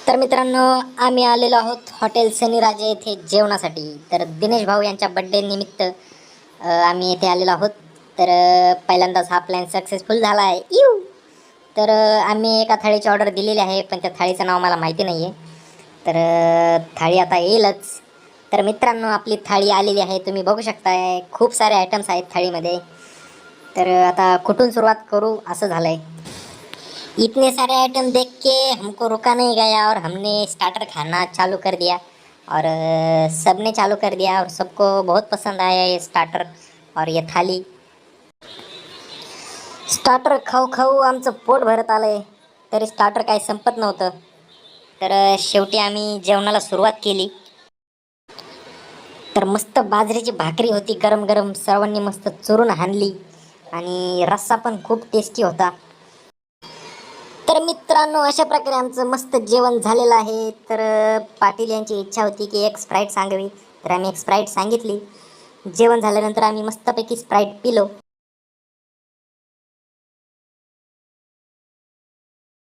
तर मित्रांनो, आम्ही आलेलो आहोत हॉटेल सनीराजे येथे जेवणासाठी. तर दिनेश भाऊ यांच्या बड्डे निमित्त आम्ही येथे आलेलो आहोत. तर पहिल्यांदाच हा प्लॅन सक्सेसफुल झाला आहे. तर आम्ही एका थाळीची ऑर्डर दिलेली आहे, पण त्या थाळीचं नाव मला माहिती नाही आहे. तर थाळी आता येईलच. तर मित्रांनो, आपली थाळी आलेली आहे, तुम्ही बघू शकताय. खूप सारे आयटम्स आहेत थाळीमध्ये. तर आता कुठून सुरुवात करू असं झालं आहे. इतने सारे आइटम देख के हमको रुका नहीं गया और हमने स्टार्टर खाना चालू कर दिया। और सबने चालू कर दिया और सबको बहुत पसंद आया ये स्टार्टर और ये थाली. स्टार्टर खाऊ खाऊ आमचं पोट भरत आलं आहे, तरी स्टार्टर काही संपत नव्हतं. तर शेवटी आम्ही जेवणाला सुरुवात केली. तर मस्त बाजरीची भाकरी होती, गरम गरम सर्वांनी मस्त चुरून हाणली आणि रस्सा पण खूप टेस्टी होता. तर मित्रांनो, अशा प्रकारे आमचं मस्त जेवण झालेलं आहे. तर पाटील यांची इच्छा होती की एक स्प्राईट सांगावी, तर आम्ही एक स्प्राईट सांगितली. जेवण झाल्यानंतर आम्ही मस्तपैकी स्प्राईट पिलो.